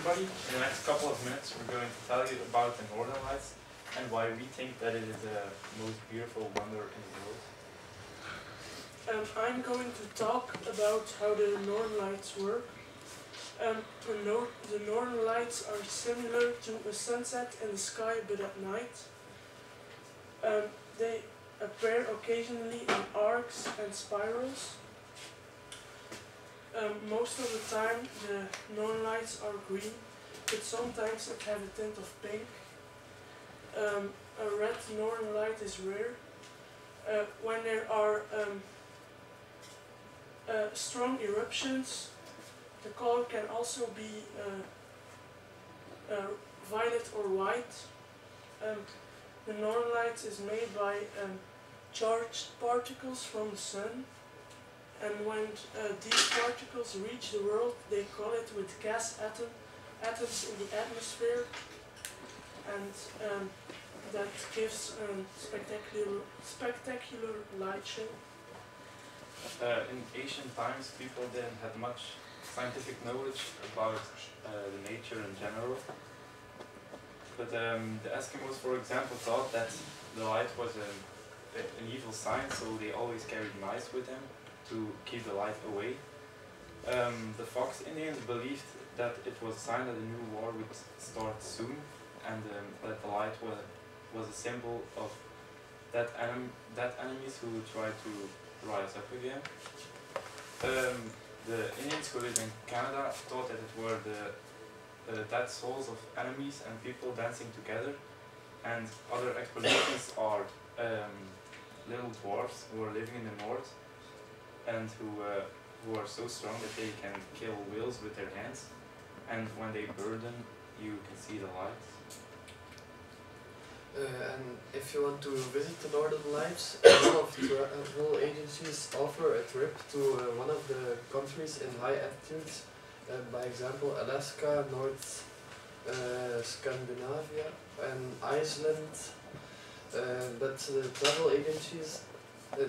everybody. In the next couple of minutes we're going to tell you about the Northern Lights and why we think that it is the most beautiful wonder in the world. I'm going to talk about how the Northern Lights work. The Northern Lights are similar to a sunset in the sky but at night. They appear occasionally in arcs and spirals. Most of the time the Northern Lights are green, but sometimes it has a tint of pink. A red Northern Light is rare. When there are strong eruptions, the color can also be violet or white. The Northern Lights is made by charged particles from the sun, and when these particles reach the world, they collide it with gas atoms in the atmosphere, and that gives a spectacular light show. In ancient times, people didn't have much scientific knowledge about the nature in general. But the Eskimos, for example, thought that the light was an evil sign, so they always carried mice with them to keep the light away. The Fox Indians believed that it was a sign that a new war would start soon, and that the light was a symbol of that enemies who would try to rise up again. The Indians who lived in Canada thought that it were the dead souls of enemies and people dancing together, and other explanations are little dwarfs who are living in the north and who are so strong that they can kill whales with their hands, and when they burn them you can see the lights. And if you want to visit the Northern Lights, a lot of travel agencies offer a trip to one of the countries in high altitudes, by example Alaska, North Scandinavia and Iceland, but the travel agencies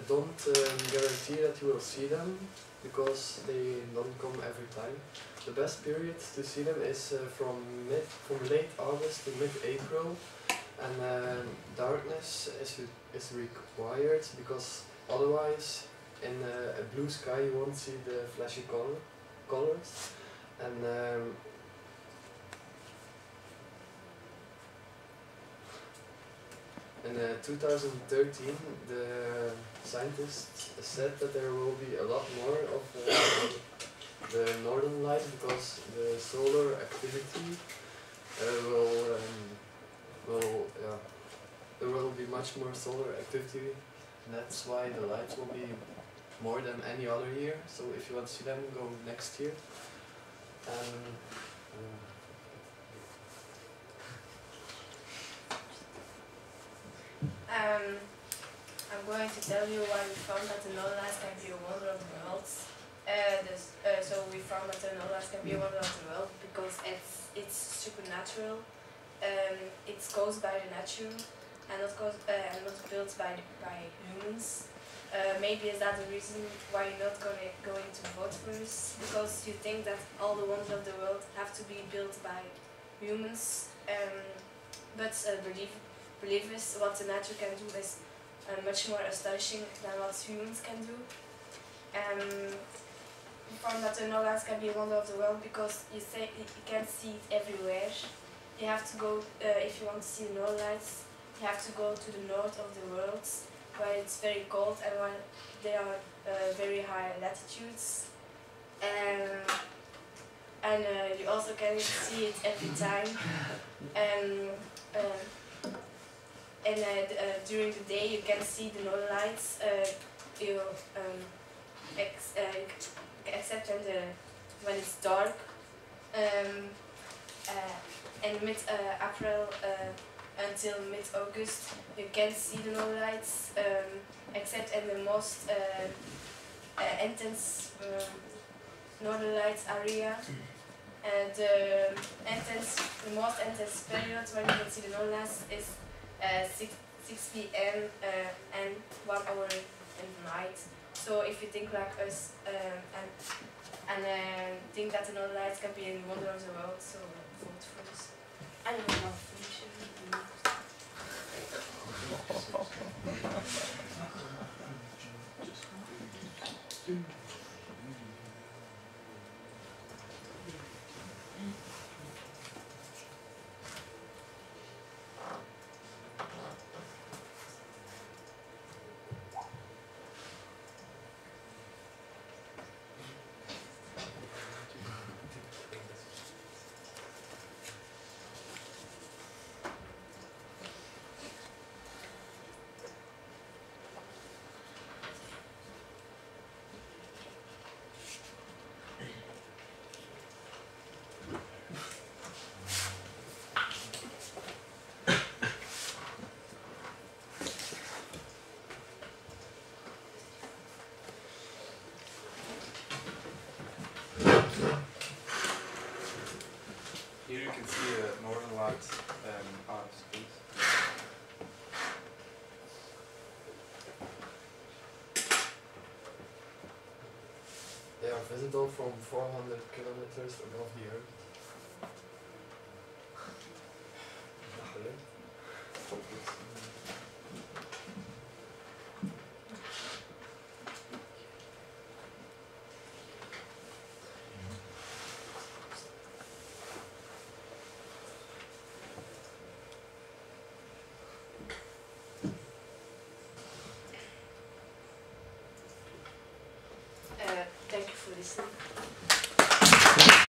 don't guarantee that you will see them, because they don't come every time. The best period to see them is from late August to mid-April, and darkness is required, because otherwise in a blue sky you won't see the flashy colors. And in 2013 the scientists said that there will be a lot more of the Northern Lights, because the solar activity there will be much more solar activity, and that's why the lights will be more than any other year. So if you want to see them, go next year. I'm going to tell you why we found that the Northern Lights can be a wonder of the world. So we found that the Northern Lights can be a wonder of the world because it's supernatural. It's caused by the nature and not built by humans. Maybe is that the reason why you're not going to vote for us? Because you think that all the wonders of the world have to be built by humans. But believe us, what the nature can do is much more astonishing than what humans can do. We found that the Northern Lights can be a wonder of the world because you can see it everywhere. You have to go, if you want to see the Northern Lights, you have to go to the north of the world, where it's very cold and where there are very high latitudes. And you also can see it every time. During the day you can see the Northern Lights, except when it's dark. And mid-April until mid-August you can see the Northern Lights, except in the most intense Northern Lights area. And the most intense period when you can see the Northern Lights is 6 p.m. and 1 hour in the night. So if you think like us and think that the Northern Lights can be a wonder of the world, so vote for us. I don't know how to finish it. Here you can see Northern Lights out of space. They are visible from 400 kilometers above the Earth. Thank you for listening.